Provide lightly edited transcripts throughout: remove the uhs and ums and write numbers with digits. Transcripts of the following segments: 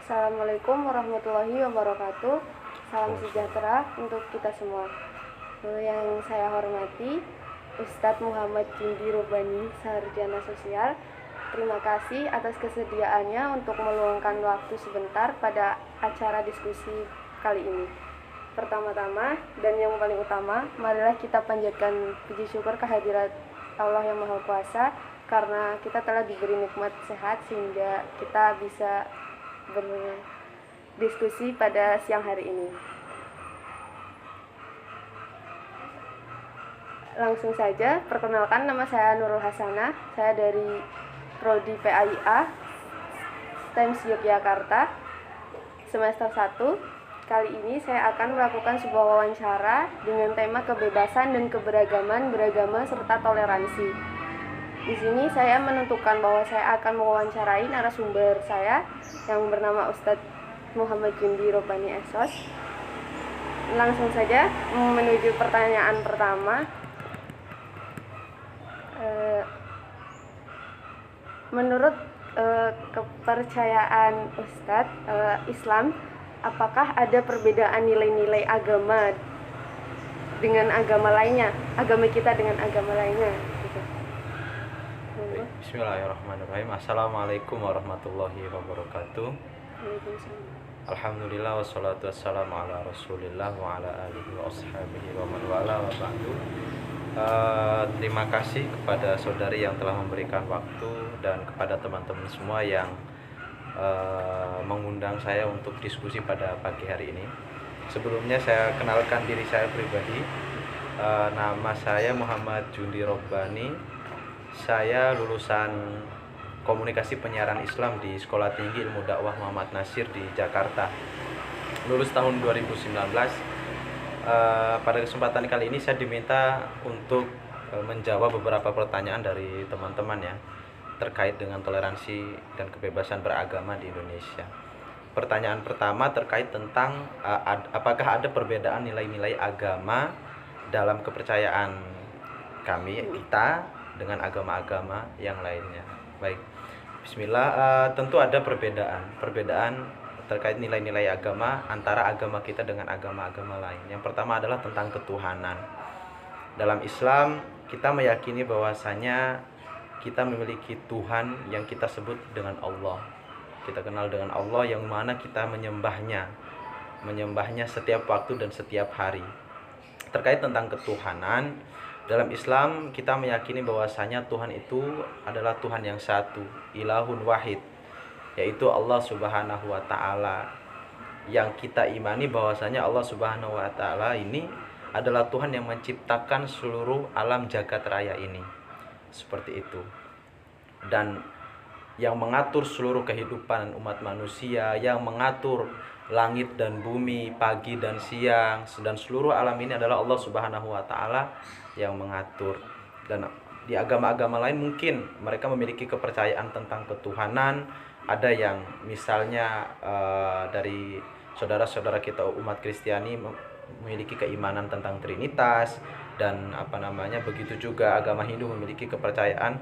Assalamualaikum warahmatullahi wabarakatuh. Salam sejahtera untuk kita semua. Yang saya hormati Ustadz Muhammad Jundi Robani, Sarjana Sosial. Terima kasih atas kesediaannya untuk meluangkan waktu sebentar pada acara diskusi kali ini. Pertama-tama dan yang paling utama, marilah kita panjatkan puji syukur kehadirat Allah yang Maha Kuasa karena kita telah diberi nikmat sehat sehingga kita bisa berdiskusi pada siang hari ini. Langsung saja, perkenalkan, nama saya Nurul Hasanah. Saya dari Prodi PAIA STEMS Yogyakarta semester 1. Kali ini saya akan melakukan sebuah wawancara dengan tema kebebasan dan keberagaman, beragama serta toleransi. Di sini saya menentukan bahwa saya akan mewawancarai narasumber saya yang bernama Ustadz Muhammad Jundi Robani SOS. Langsung saja menuju pertanyaan pertama. Menurut kepercayaan Ustadz Islam, apakah ada perbedaan nilai-nilai agama dengan agama lainnya, agama kita dengan agama lainnya? Gitu. Bismillahirrahmanirrahim. Assalamualaikum warahmatullahi wabarakatuh. Alhamdulillah wassalatu wassalamu ala rasulillah wa ala alihi wa ashabihi wa man wala wa ba'du. Terima kasih kepada saudari yang telah memberikan waktu dan kepada teman-teman semua yang mengundang saya untuk diskusi pada pagi hari ini. Sebelumnya saya kenalkan diri saya pribadi. Nama saya Muhammad Jundi Robani. Saya lulusan Komunikasi Penyiaran Islam di Sekolah Tinggi Ilmu Dakwah Muhammad Nasir di Jakarta. Lulus tahun 2019. Pada kesempatan kali ini saya diminta untuk menjawab beberapa pertanyaan dari teman-teman ya, terkait dengan toleransi dan kebebasan beragama di Indonesia. Pertanyaan pertama terkait tentang apakah ada perbedaan nilai-nilai agama dalam kepercayaan kita dengan agama-agama yang lainnya. Baik, bismillah. Tentu ada perbedaan terkait nilai-nilai agama antara agama kita dengan agama-agama lain. Yang pertama adalah tentang ketuhanan. Dalam Islam kita meyakini bahwasanya kita memiliki Tuhan yang kita sebut dengan Allah. Kita kenal dengan Allah yang mana kita menyembahnya setiap waktu dan setiap hari. Terkait tentang ketuhanan, dalam Islam kita meyakini bahwasanya Tuhan itu adalah Tuhan yang satu, ilahun wahid, yaitu Allah Subhanahu wa taala. Yang kita imani bahwasanya Allah Subhanahu wa taala ini adalah Tuhan yang menciptakan seluruh alam jagat raya ini. Seperti itu. Dan yang mengatur seluruh kehidupan umat manusia, yang mengatur langit dan bumi, pagi dan siang, dan seluruh alam ini adalah Allah Subhanahu wa taala yang mengatur. Dan di agama-agama lain mungkin mereka memiliki kepercayaan tentang ketuhanan. Ada yang misalnya dari saudara-saudara kita umat Kristiani memiliki keimanan tentang Trinitas, dan begitu juga agama Hindu memiliki kepercayaan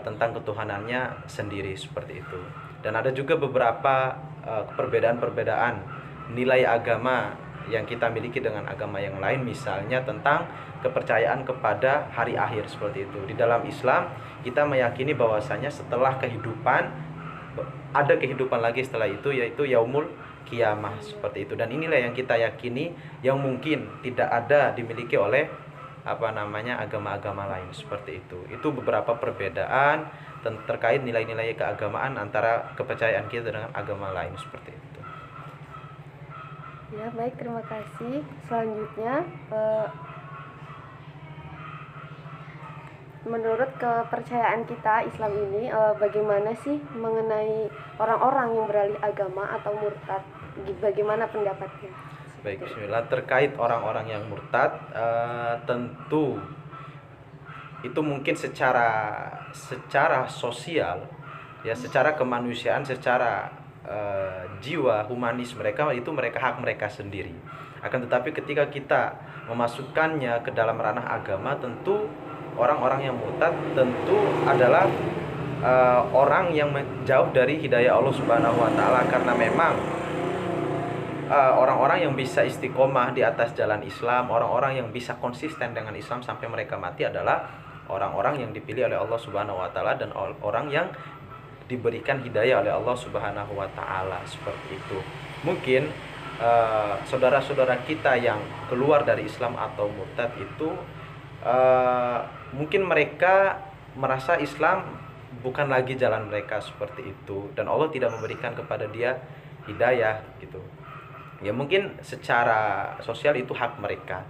tentang ketuhanannya sendiri, seperti itu. Dan ada juga beberapa perbedaan-perbedaan nilai agama yang kita miliki dengan agama yang lain, misalnya tentang kepercayaan kepada hari akhir, seperti itu. Di dalam Islam kita meyakini bahwasanya setelah kehidupan ada kehidupan lagi setelah itu, yaitu yaumul kiamah, seperti itu. Dan inilah yang kita yakini, yang mungkin tidak ada dimiliki oleh agama-agama lain, seperti itu. Itu beberapa perbedaan terkait nilai-nilai keagamaan antara kepercayaan kita dengan agama lain, seperti itu. Ya, baik, terima kasih. Selanjutnya, menurut kepercayaan kita Islam ini, bagaimana sih mengenai orang-orang yang beralih agama atau murtad? Bagaimana pendapatnya? Baik, bismillah. Terkait orang-orang yang murtad, tentu itu mungkin secara sosial ya, secara kemanusiaan, secara jiwa humanis mereka, itu hak mereka sendiri. Akan tetapi ketika kita memasukkannya ke dalam ranah agama, tentu orang-orang yang murtad tentu adalah orang yang jauh dari hidayah Allah Subhanahu wa taala, karena memang orang-orang yang bisa istiqomah di atas jalan Islam, orang-orang yang bisa konsisten dengan Islam sampai mereka mati adalah orang-orang yang dipilih oleh Allah Subhanahu wa taala dan orang yang diberikan hidayah oleh Allah Subhanahu wa taala, seperti itu. Mungkin saudara-saudara kita yang keluar dari Islam atau murtad itu mungkin mereka merasa Islam bukan lagi jalan mereka, seperti itu, dan Allah tidak memberikan kepada dia hidayah gitu. Ya mungkin secara sosial itu hak mereka,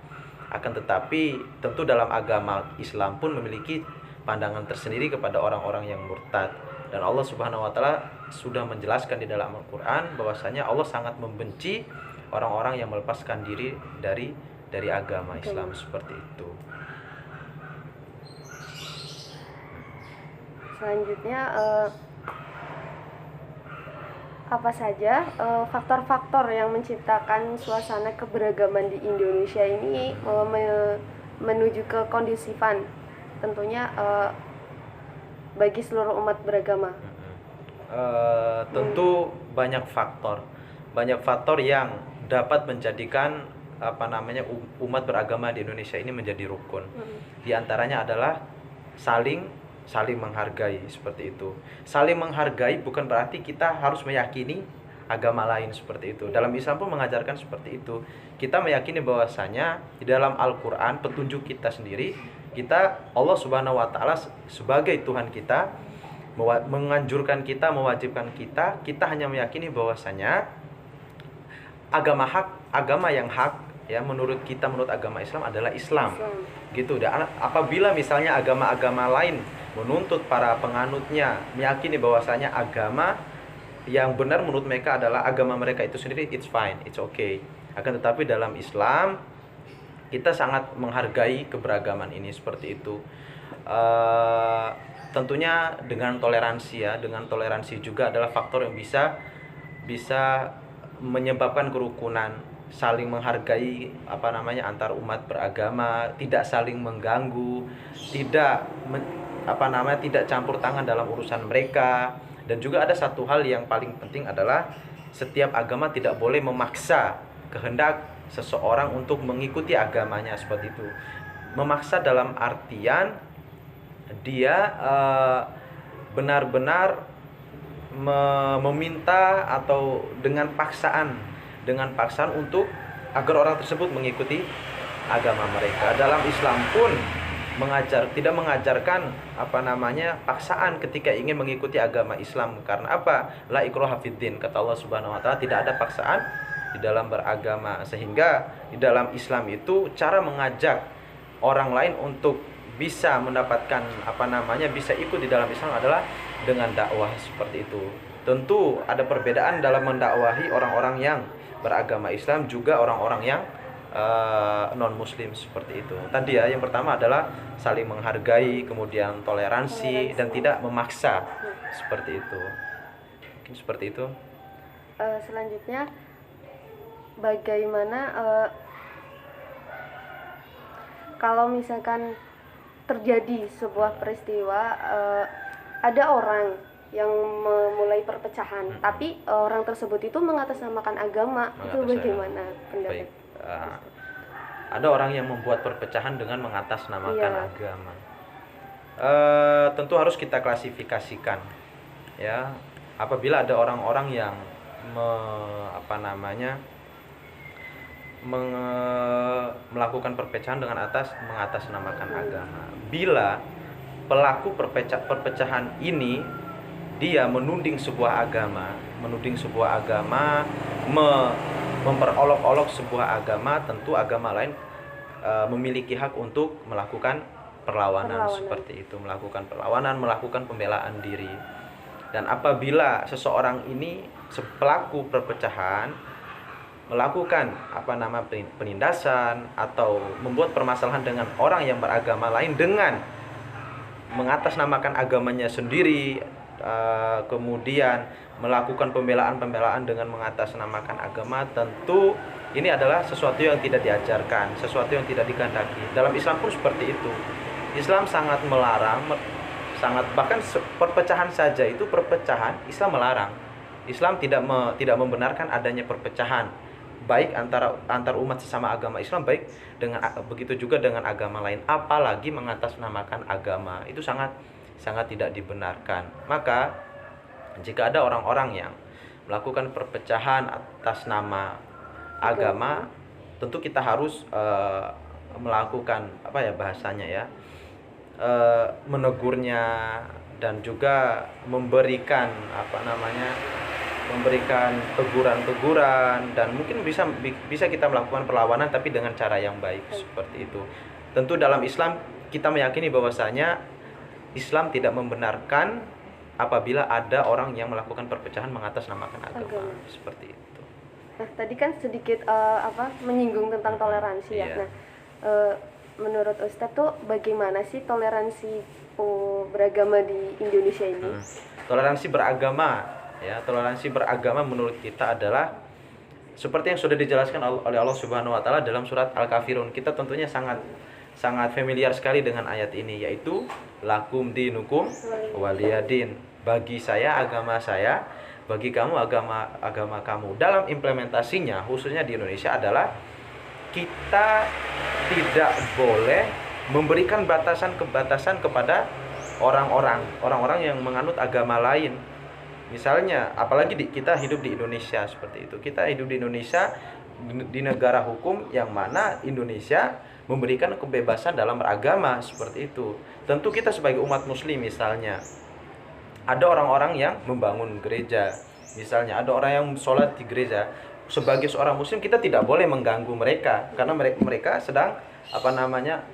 akan tetapi tentu dalam agama Islam pun memiliki pandangan tersendiri kepada orang-orang yang murtad, dan Allah Subhanahu wa taala sudah menjelaskan di dalam Al-Qur'an bahwasanya Allah sangat membenci orang-orang yang melepaskan diri dari agama Islam, seperti itu. Selanjutnya, apa saja faktor-faktor yang menciptakan suasana keberagaman di Indonesia ini menuju ke kondusifan, tentunya bagi seluruh umat beragama? Tentu banyak faktor yang dapat menjadikan umat beragama di Indonesia ini menjadi rukun. Di antaranya adalah saling menghargai, seperti itu. Saling menghargai bukan berarti kita harus meyakini agama lain, seperti itu. Dalam Islam pun mengajarkan seperti itu. Kita meyakini bahwasanya di dalam Al-Qur'an petunjuk kita sendiri, Allah Subhanahu wa taala sebagai Tuhan kita menganjurkan kita, mewajibkan kita hanya meyakini bahwasanya agama yang hak ya menurut agama Islam adalah Islam. Gitu. Dan apabila misalnya agama-agama lain menuntut para penganutnya meyakini bahwasanya agama yang benar menurut mereka adalah agama mereka itu sendiri, it's fine, it's okay. Akan tetapi dalam Islam kita sangat menghargai keberagaman ini, seperti itu. Tentunya dengan toleransi juga adalah faktor yang bisa menyebabkan kerukunan, saling menghargai antar umat beragama, tidak saling mengganggu, tidak campur tangan dalam urusan mereka. Dan juga ada satu hal yang paling penting adalah setiap agama tidak boleh memaksa kehendak seseorang untuk mengikuti agamanya, seperti itu. Memaksa dalam artian dia benar-benar meminta atau dengan paksaan untuk agar orang tersebut mengikuti agama mereka. Dalam Islam pun tidak mengajarkan paksaan ketika ingin mengikuti agama Islam. Karena apa? La ikraha fiddin, kata Allah Subhanahu wa taala, tidak ada paksaan di dalam beragama. Sehingga di dalam Islam itu cara mengajak orang lain untuk bisa mendapatkan bisa ikut di dalam Islam adalah dengan dakwah, seperti itu. Tentu ada perbedaan dalam mendakwahi orang-orang yang beragama Islam juga orang-orang yang non muslim, seperti itu. Tadi ya, yang pertama adalah saling menghargai, kemudian toleransi dan tidak memaksa, seperti itu. Mungkin seperti itu. Selanjutnya, bagaimana kalau misalkan terjadi sebuah peristiwa, ada orang yang memulai perpecahan, tapi orang tersebut itu mengatasnamakan agama, itu bagaimana pendapat? Ada orang yang membuat perpecahan dengan mengatasnamakan agama. Tentu harus kita klasifikasikan, ya. Apabila ada orang-orang yang melakukan perpecahan dengan mengatasnamakan agama. Bila pelaku perpecahan ini dia menuding sebuah agama, memperolok-olok sebuah agama, tentu agama lain memiliki hak untuk melakukan perlawanan, seperti itu, melakukan pembelaan diri. Dan apabila seseorang ini pelaku perpecahan melakukan penindasan atau membuat permasalahan dengan orang yang beragama lain dengan mengatasnamakan agamanya sendiri, kemudian melakukan pembelaan dengan mengatasnamakan agama, tentu ini adalah sesuatu yang tidak diajarkan, sesuatu yang tidak dikehendaki. Dalam Islam pun seperti itu. Islam sangat melarang sangat, bahkan perpecahan saja itu, perpecahan Islam melarang. Islam tidak membenarkan adanya perpecahan, baik antar umat sesama agama Islam, baik dengan begitu juga dengan agama lain, apalagi mengatasnamakan agama. Itu sangat tidak dibenarkan. Maka jika ada orang-orang yang melakukan perpecahan atas nama agama, tentu kita harus melakukan apa ya bahasanya ya, menegurnya, dan juga memberikan teguran-teguran, dan mungkin bisa kita melakukan perlawanan tapi dengan cara yang baik, seperti itu. Tentu dalam Islam kita meyakini bahwasanya Islam tidak membenarkan apabila ada orang yang melakukan perpecahan mengatasnamakan agama. Seperti itu. Nah, tadi kan sedikit menyinggung tentang toleransi ya. Nah, menurut Ustadz tuh bagaimana sih toleransi beragama di Indonesia ini? Toleransi beragama menurut kita adalah seperti yang sudah dijelaskan oleh Allah Subhanahu wa taala dalam surat Al-Kafirun. Kita tentunya sangat familiar sekali dengan ayat ini, yaitu lakum dinukum waliyadin. Bagi saya agama saya, bagi kamu agama kamu. Dalam implementasinya khususnya di Indonesia adalah kita tidak boleh memberikan batasan kepada orang-orang yang menganut agama lain. Misalnya, apalagi kita hidup di Indonesia seperti itu. Kita hidup di Indonesia, di negara hukum yang mana Indonesia memberikan kebebasan dalam beragama seperti itu. Tentu kita sebagai umat muslim, misalnya ada orang-orang yang membangun gereja, misalnya ada orang yang sholat di gereja. Sebagai seorang muslim kita tidak boleh mengganggu mereka karena mereka sedang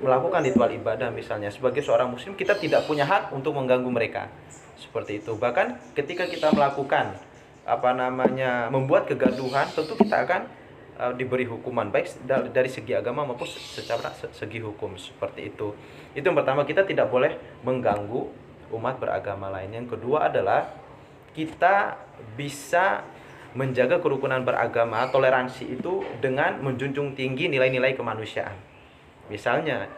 melakukan ritual ibadah misalnya. Sebagai seorang muslim kita tidak punya hak untuk mengganggu mereka. Seperti itu. Bahkan ketika kita melakukan membuat kegaduhan, tentu kita akan diberi hukuman baik dari segi agama maupun secara segi hukum, seperti itu. Itu yang pertama, kita tidak boleh mengganggu umat beragama lain. Yang kedua adalah kita bisa menjaga kerukunan beragama, toleransi itu dengan menjunjung tinggi nilai-nilai kemanusiaan. Misalnya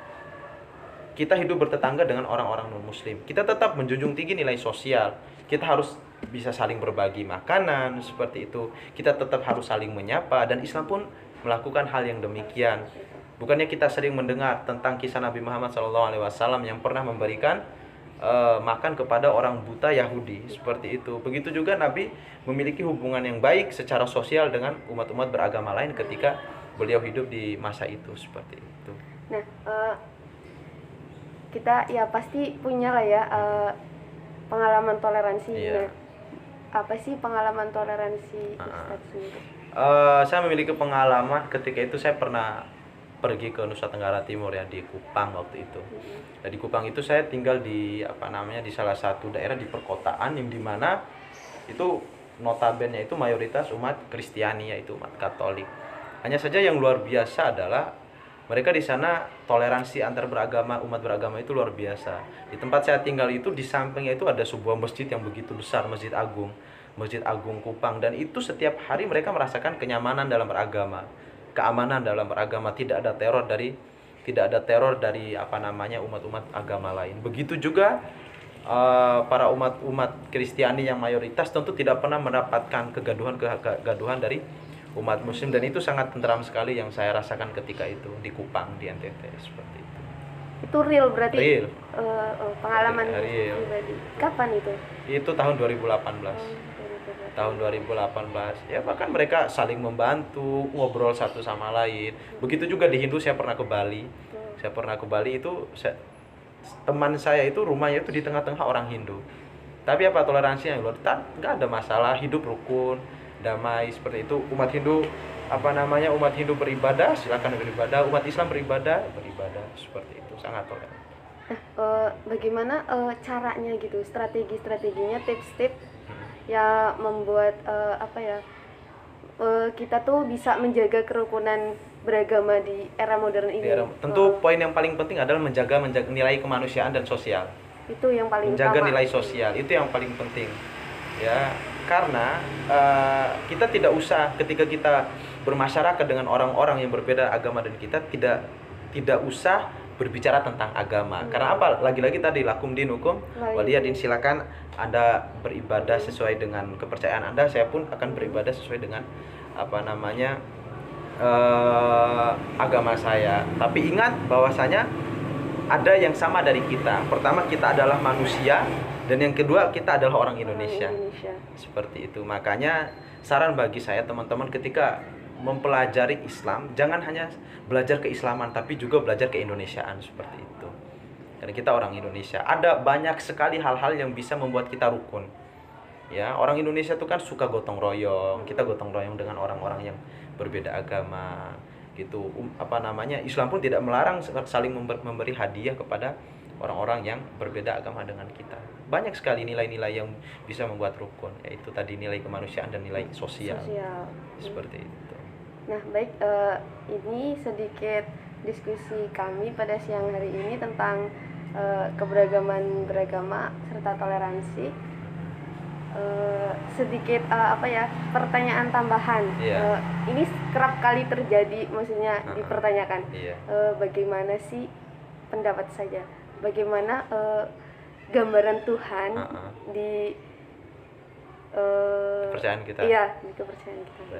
kita hidup bertetangga dengan orang-orang non-muslim, kita tetap menjunjung tinggi nilai sosial. Kita harus bisa saling berbagi makanan, seperti itu. Kita tetap harus saling menyapa, dan Islam pun melakukan hal yang demikian. Bukannya kita sering mendengar tentang kisah Nabi Muhammad SAW yang pernah memberikan makan kepada orang buta Yahudi, seperti itu. Begitu juga Nabi memiliki hubungan yang baik secara sosial dengan umat-umat beragama lain ketika beliau hidup di masa itu, seperti itu. Nah, kita ya pasti punya lah ya pengalaman toleransi. Iya. Nah, apa sih pengalaman toleransi Ustadz sendiri? Saya memiliki pengalaman ketika itu saya pernah pergi ke Nusa Tenggara Timur ya, di Kupang waktu itu. Nah, di Kupang itu saya tinggal di di salah satu daerah di perkotaan yang dimana itu notabene itu mayoritas umat Kristiani, yaitu umat Katolik. Hanya saja yang luar biasa adalah mereka di sana toleransi antar beragama, umat beragama itu luar biasa. Di tempat saya tinggal itu di sampingnya itu ada sebuah masjid yang begitu besar, Masjid Agung Kupang, dan itu setiap hari mereka merasakan kenyamanan dalam beragama, keamanan dalam beragama, tidak ada teror dari umat-umat agama lain. Begitu juga para umat Kristiani yang mayoritas tentu tidak pernah mendapatkan kegaduhan dari umat muslim, dan itu sangat tentram sekali yang saya rasakan ketika itu di Kupang, di NTT, seperti itu. Itu real berarti? Real. Pengalaman real. pribadi. Kapan itu? Itu tahun 2018. Tahun 2018. Ya, bahkan mereka saling membantu, ngobrol satu sama lain. Begitu juga di Hindu, saya pernah ke Bali. Teman saya itu rumahnya itu di tengah-tengah orang Hindu. Tapi toleransinya yang luar, nggak ada masalah, hidup rukun, damai, seperti itu. Umat Hindu beribadah, silakan beribadah. Umat Islam beribadah, seperti itu. Sangat toleran. Nah, bagaimana caranya gitu, strateginya, tips-tips ya membuat kita tuh bisa menjaga kerukunan beragama di era modern ini? Tentu poin yang paling penting adalah menjaga nilai kemanusiaan dan sosial. Itu yang paling menjaga utama. Nilai sosial itu yang paling penting ya, karena kita tidak usah ketika kita bermasyarakat dengan orang-orang yang berbeda agama dan kita tidak usah berbicara tentang agama. Karena apa? Lagi-lagi tadi lakum dinukum waliyadin, silakan Anda beribadah sesuai dengan kepercayaan Anda, saya pun akan beribadah sesuai dengan agama saya. Tapi ingat bahwasanya ada yang sama dari kita. Pertama, kita adalah manusia, dan yang kedua, kita adalah orang Indonesia. Seperti itu. Makanya saran bagi saya teman-teman, ketika mempelajari Islam, jangan hanya belajar keislaman, tapi juga belajar keindonesiaan, seperti itu. Karena kita orang Indonesia, ada banyak sekali hal-hal yang bisa membuat kita rukun. Ya, orang Indonesia itu kan suka gotong royong. Kita gotong royong dengan orang-orang yang berbeda agama gitu. Islam pun tidak melarang saling memberi hadiah kepada orang-orang yang berbeda agama dengan kita. Banyak sekali nilai-nilai yang bisa membuat rukun, yaitu tadi nilai kemanusiaan dan nilai sosial. Seperti itu. Nah, baik, ini sedikit diskusi kami pada siang hari ini tentang keberagaman beragama serta toleransi. Sedikit pertanyaan tambahan. Ini kerap kali terjadi, maksudnya dipertanyakan. Bagaimana sih, pendapat saja, bagaimana gambaran Tuhan di kepercayaan kita? Iya, di kepercayaan kita.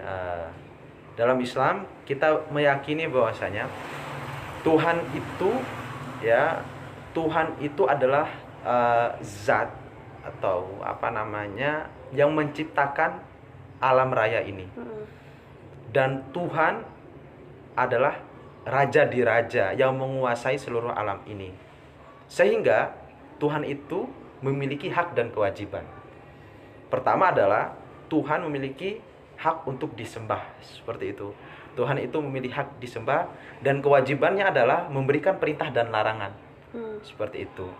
Dalam Islam kita meyakini bahwasanya Tuhan itu adalah zat atau yang menciptakan alam raya ini. Dan Tuhan adalah raja di raja yang menguasai seluruh alam ini. Sehingga Tuhan itu memiliki hak dan kewajiban. Pertama adalah Tuhan memiliki hak untuk disembah, seperti itu. Tuhan itu memiliki hak disembah, dan kewajibannya adalah memberikan perintah dan larangan. Seperti itu.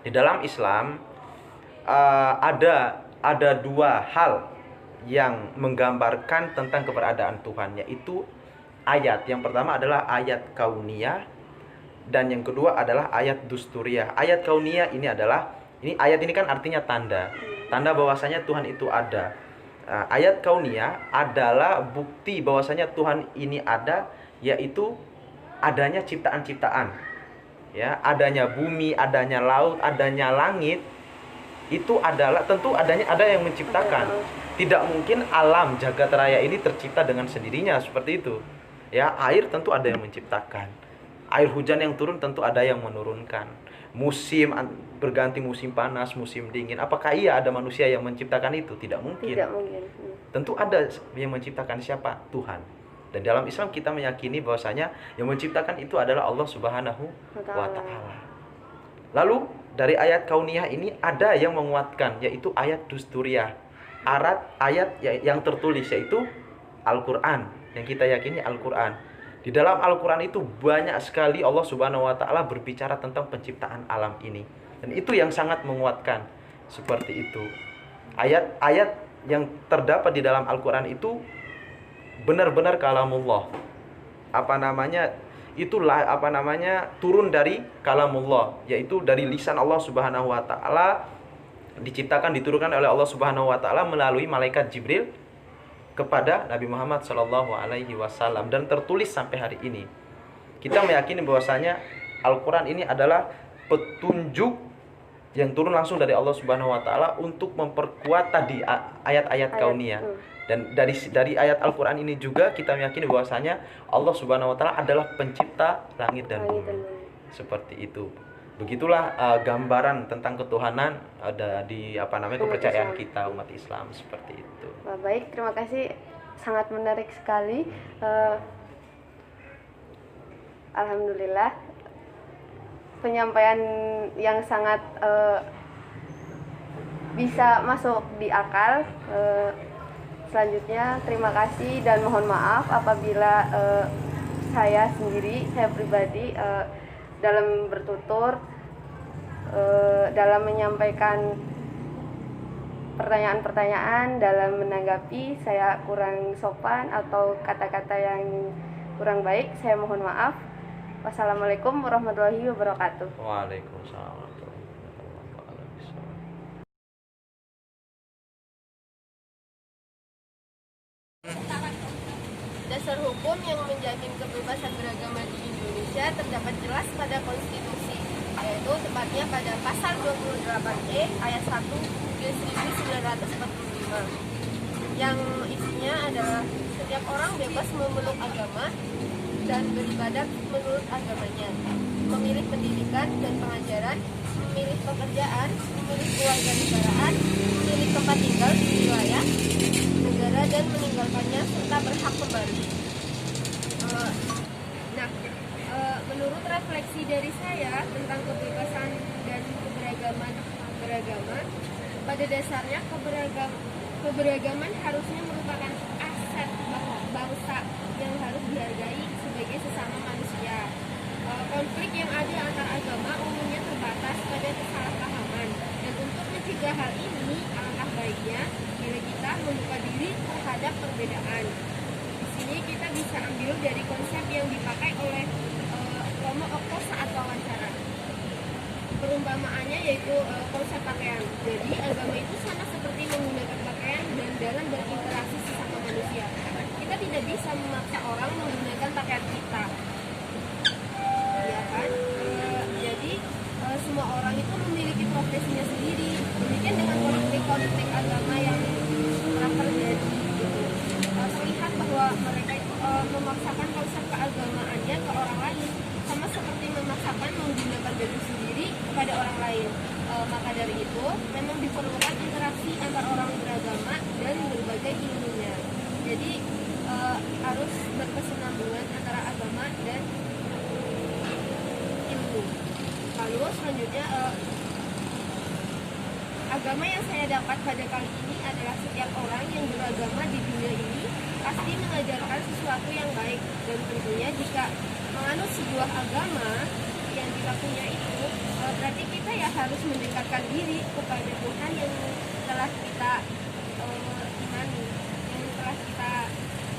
Di dalam Islam ada dua hal yang menggambarkan tentang keberadaan Tuhan, yaitu ayat. Yang pertama adalah ayat kauniyah, dan yang kedua adalah ayat dusturiyah. Ayat kauniyah ini ayat ini kan artinya tanda bahwasanya Tuhan itu ada. Ayat kauniyah adalah bukti bahwasanya Tuhan ini ada, yaitu adanya ciptaan-ciptaan. Ya, adanya bumi, adanya laut, adanya langit. Itu adalah tentu ada yang menciptakan. Tidak mungkin alam jagat raya ini tercipta dengan sendirinya, seperti itu. Ya, air tentu ada yang menciptakan. Air hujan yang turun tentu ada yang menurunkan. Musim berganti, musim panas, musim dingin. Apakah ada manusia yang menciptakan itu? Tidak mungkin. Tentu ada yang menciptakan. Siapa? Tuhan. Dan dalam Islam kita meyakini bahwasanya yang menciptakan itu adalah Allah Subhanahu wa Ta'ala. Lalu dari ayat kauniyah ini ada yang menguatkan, yaitu ayat dusturiyah. Ayat yang tertulis, yaitu Al-Quran, yang kita yakini Al-Quran. Di dalam Al-Quran itu banyak sekali Allah Subhanahu wa Ta'ala berbicara tentang penciptaan alam ini. Dan itu yang sangat menguatkan. Seperti itu. Ayat-ayat yang terdapat di dalam Al-Quran itu benar-benar kalamullah. Turun dari kalamullah, yaitu dari lisan Allah Subhanahu wa Ta'ala, diturunkan oleh Allah Subhanahu wa Ta'ala melalui malaikat Jibril kepada Nabi Muhammad sallallahu alaihi wasallam, dan tertulis sampai hari ini. Kita meyakini bahwasanya Al-Qur'an ini adalah petunjuk yang turun langsung dari Allah Subhanahu wa Ta'ala untuk memperkuat tadi ayat-ayat kauniyah. Dan dari ayat Al-Qur'an ini juga kita meyakini bahwasanya Allah Subhanahu wa Ta'ala adalah pencipta langit dan bumi. Seperti itu. Begitulah gambaran tentang ketuhanan ada di kepercayaan kita umat Islam, seperti itu. Baik, terima kasih, sangat menarik sekali. Alhamdulillah, penyampaian yang sangat bisa masuk di akal. Selanjutnya, terima kasih dan mohon maaf apabila saya pribadi dalam bertutur, dalam menyampaikan pertanyaan-pertanyaan, dalam menanggapi saya kurang sopan atau kata-kata yang kurang baik, saya mohon maaf. Wassalamualaikum warahmatullahi wabarakatuh. Waalaikumsalam. Dasar hukum yang menjamin kebebasan beragama di Indonesia. Indonesia terdapat jelas pada konstitusi, yaitu tepatnya pada pasal 28E ayat 1 1945, yang isinya adalah setiap orang bebas memeluk agama dan beribadat menurut agamanya, memilih pendidikan dan pengajaran, memilih pekerjaan, memilih keluarga negaraan, memilih tempat tinggal di wilayah negara dan meninggalkannya serta berhak kembali. Menurut refleksi dari saya tentang kebebasan dan keberagaman beragama, pada dasarnya keberagaman harusnya merupakan aset bangsa yang harus dihargai sebagai sesama manusia. Konflik yang ada antar agama umumnya terbatas pada kesalahpahaman, dan untuk mencegah hal ini, alangkah baiknya bila kita membuka diri terhadap perbedaan. Di sini kita bisa ambil dari konsep yang dipakai oleh Romo Okto saat wawancara. Perumpamaannya yaitu konsep pakaian. Jadi agama itu sama seperti menggunakan pakaian dan dalam berinteraksi sesama manusia. Kita tidak bisa memaksa orang menggunakan pakaian kita. Ya kan? Jadi semua orang itu memiliki profesinya sendiri. Demikian dengan konflik agama yang pernah terjadi. Terlihat bahwa mereka itu memaksakan konsep keagamaannya ke orang lain, sama seperti memaksakan menggunakan baju sendiri kepada orang lain. Maka dari itu memang diperlukan interaksi antar orang beragama dan berbagai ilmunya. Jadi harus berkesinambungan antara agama dan ilmu. Lalu selanjutnya agama yang saya dapat pada kali ini adalah setiap orang yang beragama di dunia ini pasti mengajarkan sesuatu yang baik, dan tentunya jika menganut sebuah agama yang kita punya itu, berarti kita ya harus mendekatkan diri kepada Tuhan yang telah kita imani, yang telah kita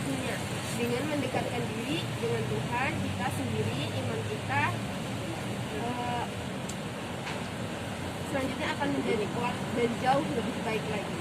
punya. Dengan mendekatkan diri dengan Tuhan, kita sendiri, iman kita selanjutnya akan menjadi kuat dan jauh lebih baik lagi.